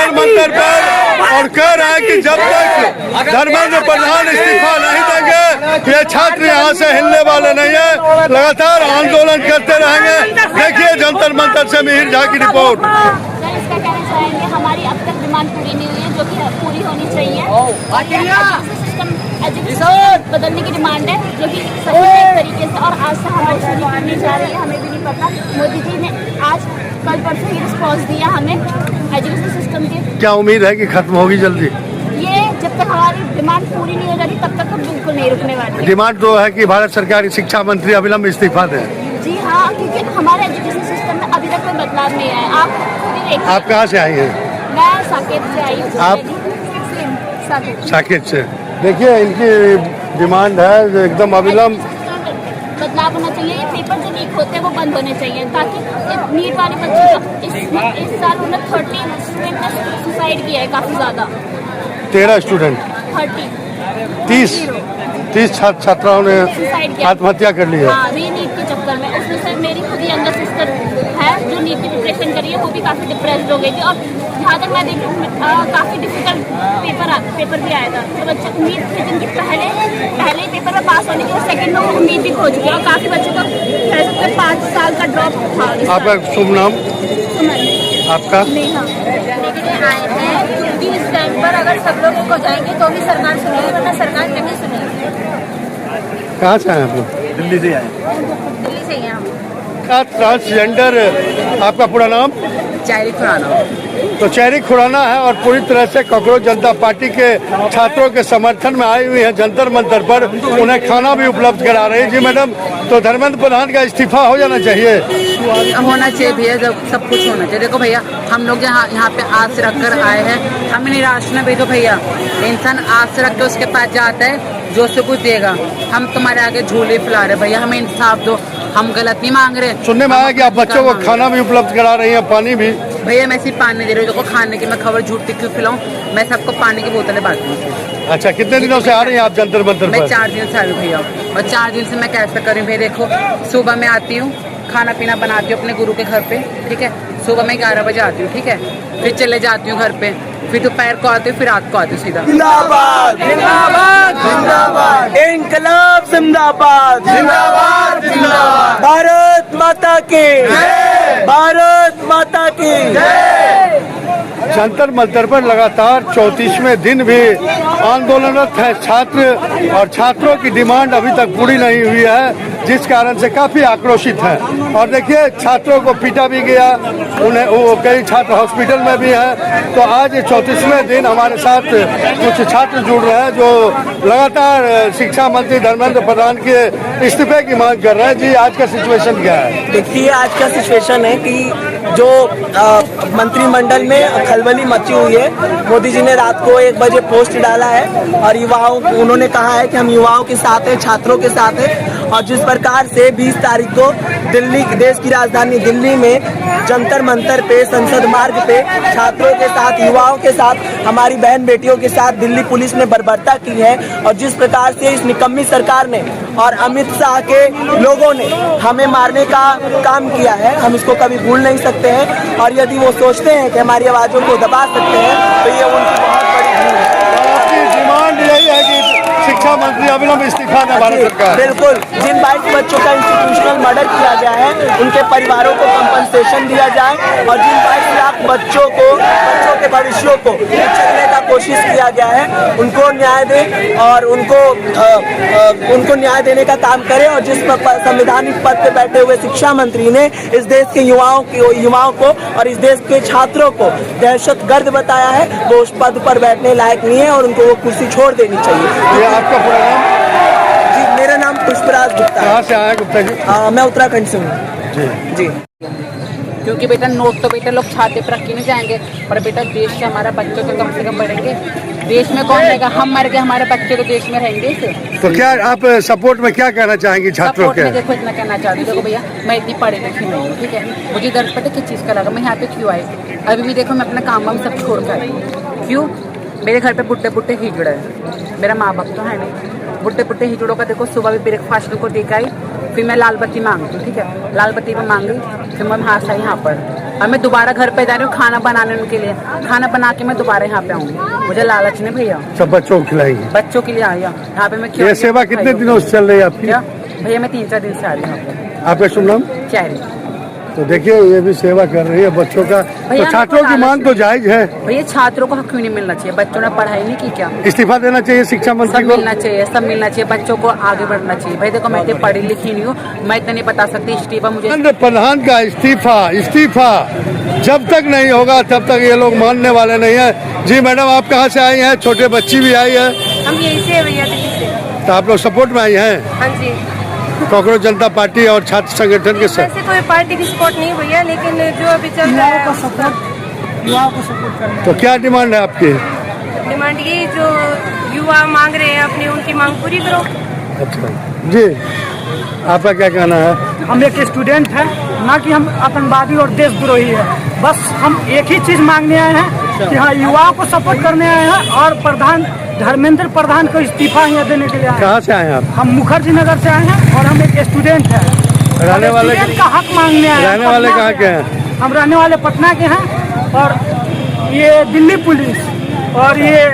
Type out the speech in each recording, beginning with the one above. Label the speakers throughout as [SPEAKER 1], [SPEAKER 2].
[SPEAKER 1] जंतर मंतर पर और कह रहे हैं कि जब तक धर्मेंद्र प्रधान इस्तीफा नहीं देंगे ये छात्र यहाँ से हिलने वाले नहीं है, लगातार आंदोलन करते रहेंगे। देखिए जंतर मंतर से मिहिर झा की रिपोर्ट।
[SPEAKER 2] इसका कहना चाहेंगे हमारी अब तक डिमांड पूरी नहीं हुई है, जो कि पूरी होनी चाहिए। एजुकेशन बदलने की डिमांड है, जो कि सही तरीके से, और आज से हमारी शुरू करनी जा रही है। हमें भी नहीं पता, मोदी जी ने आज कल परसों ही रिस्पॉन्स दिया हमें एजुकेशन सिस्टम के।
[SPEAKER 1] क्या उम्मीद है कि खत्म होगी जल्दी?
[SPEAKER 2] ये जब तक हमारी डिमांड पूरी नहीं हो जाती तब तक हम बिल्कुल नहीं रुकने वाले।
[SPEAKER 1] डिमांड तो है कि भारत सरकार की शिक्षा मंत्री अविलंब इस्तीफा दें।
[SPEAKER 2] जी हाँ, क्योंकि हमारे एजुकेशन सिस्टम में अभी तक कोई बदलाव नहीं आया। आप खुद ही देखिए।
[SPEAKER 1] आप कहाँ से आई हैं?
[SPEAKER 2] मैं साकेत से आई हूँ।
[SPEAKER 1] आप?
[SPEAKER 2] साकेत।
[SPEAKER 1] साकेत से। देखिए इनकी डिमांड है एकदम अविलंब
[SPEAKER 2] बदलाव होना चाहिए। ये पेपर जो लीक होते हैं वो बंद होने चाहिए, ताकि नीट वाले बच्चों इस साल उन्हें 13 स्टूडेंट ने सुसाइड किया है, काफी ज्यादा।
[SPEAKER 1] 13 स्टूडेंट 30 छात्राओं ने आत्महत्या कर ली है।
[SPEAKER 2] हाँ, री नीट के चक्कर में। उसमें से मेरी खुद ही यंगर सिस्टर है जो नीट की प्रिपरेशन कर रही है, वो भी काफी डिप्रेस्ड हो गई थी। और जहाँ तक मैं देखी काफी डिफिकल्ट पेपर भी आया था। तो बच्चे उम्मीद थी जिनकी पहले पेपर में पास होने की, और सेकंड में उम्मीद भी खो चुकी है। और काफी बच्चों का कह सकते हैं 5 साल का ड्रॉप था।
[SPEAKER 1] आपका शुभ नाम? आपका?
[SPEAKER 2] नेहा। आए हैं कि इस टाइम पर अगर सब लोग एक हो जाएंगे तो भी सरकार सुनेगी, वरना सरकार नहीं सुनेगी।
[SPEAKER 1] कहाँ से आए आप लोग?
[SPEAKER 3] दिल्ली से आए।
[SPEAKER 2] दिल्ली से हैं हम।
[SPEAKER 1] ट्रांसजेंडर, आपका पूरा नाम?
[SPEAKER 4] चेरी खुराना।
[SPEAKER 1] तो चेरी खुराना है और पूरी तरह से कांग्रेस जनता पार्टी के छात्रों के समर्थन में आई हुई है जंतर मंतर पर। उन्हें खाना भी उपलब्ध करा रही है। जी मैडम, तो धर्मेंद्र प्रधान का इस्तीफा हो जाना चाहिए?
[SPEAKER 4] होना चाहिए भैया, जब सब कुछ होना चाहिए। देखो भैया, हम लोग यहाँ पे आस रख कर आए हैं, हमें निराश न भेजो भैया। इंसान आस रख के उसके पास जाता है, जो से कुछ देगा। हम तुम्हारे आगे झूले फैला रहे भैया, हमें इंसाफ दो, हम गलत नहीं मांग रहे।
[SPEAKER 1] सुनने में आया कि आप बच्चों को खाना भी उपलब्ध करा रही हैं, पानी भी?
[SPEAKER 4] भैया मैं सिर्फ पानी दे रही हूँ, देखो खाने की मैं खबर झूठी क्यों खिलाऊं, मैं सबको पानी की बोतलें बांटती हूँ।
[SPEAKER 1] अच्छा, कितने दिनों से आ रही हैं आप जंतर मंतर पर?
[SPEAKER 4] मैं 4 दिन से आ रही हूँ भैया, और 4 दिन से मैं कैसे करूँ भैया। देखो सुबह में आती हूँ, खाना पीना बनाती हूँ अपने गुरु के घर पे, ठीक है। सुबह में 11 बजे आती हूँ, ठीक है। फिर चले जाती हूँ घर पे, फिर दोपहर को आती हूँ, फिर रात को आती हूँ सीधा।
[SPEAKER 3] जिंदाबाद जिंदाबाद जिंदाबाद, इनकलाब जिंदाबाद जिंदाबाद जिंदाबाद, भारत माता की जय, भारत माता की जय।
[SPEAKER 1] जंतर मंतर पर लगातार 34वें दिन भी आंदोलनरत है छात्र, और छात्रों की डिमांड अभी तक पूरी नहीं हुई है, जिस कारण से काफी आक्रोशित है। और देखिए छात्रों को पीटा भी गया, उन्हें वो कई छात्र हॉस्पिटल में भी हैं। तो आज 34वें दिन हमारे साथ कुछ छात्र जुड़ रहे हैं जो लगातार शिक्षा मंत्री धर्मेंद्र प्रधान के इस्तीफे की मांग कर रहे हैं। जी, आज का सिचुएशन क्या है?
[SPEAKER 5] देखिए, आज का सिचुएशन है कि जो मंत्रिमंडल में खलबली मची हुई है। मोदी जी ने रात को 1 बजे पोस्ट डाला है और उन्होंने कहा है कि हम युवाओं के साथ हैं, छात्रों के साथ हैं। और जिस प्रकार से 20 तारीख को दिल्ली, देश की राजधानी दिल्ली में जंतर मंतर पे, संसद मार्ग पे छात्रों के साथ, युवाओं के साथ, हमारी बहन बेटियों के साथ दिल्ली पुलिस ने बर्बरता की है। और जिस प्रकार से इस निकम्मी सरकार ने और अमित शाह के लोगों ने हमें मारने का काम किया है, हम इसको कभी भूल नहीं सकते हैं। और यदि वो सोचते हैं कि हमारी आवाज़ों को दबा सकते हैं तो ये उनकी बहुत बड़ी भूल है।
[SPEAKER 1] आपकी डिमांड यही है कि शिक्षा मंत्री अविलंब इस्तीफा दें भारत सरकार?
[SPEAKER 5] बिल्कुल। जिन 22 बच्चों का इंस्टीट्यूशनल मर्डर किया गया है, उनके परिवारों को कंपनसेशन दिया जाए। और जिन 22 लाख बच्चों के भविष्यों को छीनने का कोशिश किया गया है, उनको न्याय दें और उनको न्याय देने का काम करें। और जिस संवैधानिक पद पे बैठे हुए शिक्षा मंत्री ने इस देश के युवाओं को और इस देश के छात्रों को दहशतगर्द बताया है, वो उस पद पर बैठने लायक नहीं है और उनको वो कुर्सी छोड़ देनी चाहिए।
[SPEAKER 1] ये आपका पूरा नाम?
[SPEAKER 5] जी, मेरा नाम पुष्पराज गुप्ता है।
[SPEAKER 1] कहाँ से आया गुप्ता जी?
[SPEAKER 5] मैं उत्तराखंड से हूँ। जी।
[SPEAKER 4] क्योंकि बेटा नोट तो बेटा लोग छाते पर रख के नहीं जाएंगे, पर बेटा देश से हमारा बच्चों तो कम से कम बढ़ेंगे। देश में कौन रहेगा? हम मर गए, हमारे बच्चे तो देश में रहेंगे इसे।
[SPEAKER 1] तो क्या आप सपोर्ट में क्या कहना चाहेंगे छात्रों के?
[SPEAKER 4] देखो इतना कहना चाहती हूँ, देखो भैया मैं इतनी पढ़ी लिखी नहीं हूँ, ठीक है। मुझे दर्द पता किस चीज़ का लगा, मैं यहाँ पे क्यों आई? अभी भी देखो मैं अपना काम वाम सब छोड़ कर आई। क्यों? मेरे घर पे बुड्ढे हिजड़े हैं, मेरा माँ बाप तो है नहीं। बुड्ढे हिजड़ों का देखो, सुबह भी ब्रेकफास्ट को देख आई, फिर मैं लाल बत्ती मांगती हूँ, ठीक है। लाल बत्ती में मांगी, फिर मैं वहाँ से आई यहाँ पर, अब मैं दोबारा घर पे जा रही हूँ खाना बनाने के लिए, खाना बना के मैं दोबारा यहाँ पे आऊंगी। मुझे लालच नहीं भैया,
[SPEAKER 1] सब बच्चों को खिलाएंगे।
[SPEAKER 4] बच्चों के लिए आई हूँ यहाँ पे मैं।
[SPEAKER 1] ये सेवा कितने दिनों से चल रही है आपकी?
[SPEAKER 4] क्या भैया, मैं 3-4 दिन से आ रही हूँ यहाँ पे।
[SPEAKER 1] आपका शुभ नाम?
[SPEAKER 4] चेहरे।
[SPEAKER 1] तो देखिए ये भी सेवा कर रही है बच्चों का। तो छात्रों की मांग तो जायज है
[SPEAKER 4] भैया, छात्रों को हक क्यों नहीं मिलना चाहिए? बच्चों ने पढ़ाई नहीं की क्या?
[SPEAKER 1] इस्तीफा देना चाहिए शिक्षा मंत्री
[SPEAKER 4] सब
[SPEAKER 1] को।
[SPEAKER 4] मिलना चाहिए, सब मिलना चाहिए, बच्चों को आगे बढ़ना चाहिए। भाई देखो, मैं इतनी पढ़ी लिखी नहीं हूँ, मैं इतना नहीं बता सकती। इस्तीफा मुझे
[SPEAKER 1] धर्मेंद्र प्रधान का इस्तीफा जब तक नहीं होगा तब तक ये लोग मानने वाले नहीं है। जी मैडम, आप कहाँ से आई हैं? छोटे बच्ची भी आई है।
[SPEAKER 6] हम यहीं से भैया, दिल्ली से।
[SPEAKER 1] तो आप लोग सपोर्ट में आई हैं
[SPEAKER 6] हाँ जी।
[SPEAKER 1] कांग्रेस जनता पार्टी और छात्र संगठन के साथ?
[SPEAKER 6] वैसे कोई पार्टी की सपोर्ट नहीं भैया, लेकिन जो अभी चल रहा है
[SPEAKER 3] युवाओं को सपोर्ट करना।
[SPEAKER 1] तो क्या डिमांड है आपकी?
[SPEAKER 6] डिमांड ये जो युवा मांग रहे हैं अपनी, उनकी मांग पूरी करो।
[SPEAKER 1] अच्छा जी, आपका क्या कहना है?
[SPEAKER 3] हम एक स्टूडेंट हैं, ना कि हम आतंकवादी और देशद्रोही है। बस हम एक ही चीज मांगने आए हैं कि हाँ, युवाओं को सपोर्ट करने आए हैं और प्रधान धर्मेंद्र प्रधान को इस्तीफा यहाँ देने के लिए आए हैं।
[SPEAKER 1] कहाँ से आए हैं आप?
[SPEAKER 3] हम मुखर्जी नगर से आए हैं और हम एक स्टूडेंट हैं।
[SPEAKER 1] रहने वाले
[SPEAKER 3] स्टूडेंट का हक मांगने आए हैं।
[SPEAKER 1] रहने वाले
[SPEAKER 3] पटना
[SPEAKER 1] कहाँ
[SPEAKER 3] के
[SPEAKER 1] के हैं?
[SPEAKER 3] हम रहने वाले पटना के हैं। और ये दिल्ली पुलिस और ये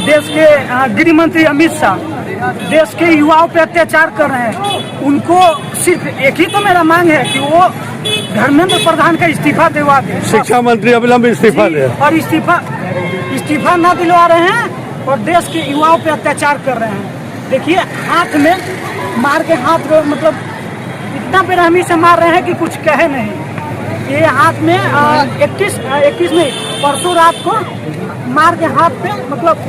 [SPEAKER 3] देश के गृह मंत्री अमित शाह देश के युवाओं पे अत्याचार कर रहे हैं। उनको सिर्फ एक ही तो मेरा मांग है कि वो धर्मेंद्र प्रधान का इस्तीफा दिलवा दे।
[SPEAKER 1] शिक्षा मंत्री अविलंब इस्तीफा दे।
[SPEAKER 3] और इस्तीफा ना दिलवा रहे हैं और देश के युवाओं पे अत्याचार कर रहे हैं। देखिए, हाथ में मार के मतलब इतना बेरहमी से मार रहे हैं कि कुछ कहे नहीं। ये हाथ में 21 में परसों रात को मार के हाथ पे मतलब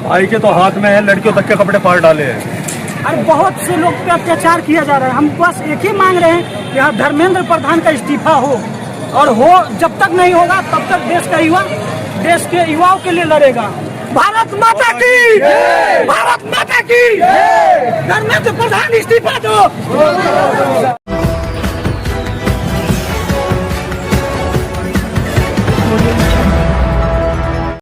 [SPEAKER 1] भाई के तो हाथ में है, लड़कियों तक के कपड़े फाड़ डाले हैं।
[SPEAKER 3] और बहुत से लोग पे अत्याचार किया जा रहा है। हम बस एक ही मांग रहे हैं कि यहाँ धर्मेंद्र प्रधान का इस्तीफा हो, और हो जब तक नहीं होगा तब तक देश का युवा देश के युवाओं के लिए लड़ेगा। भारत माता की, भारत माता की, धर्मेंद्र प्रधान इस्तीफा दो।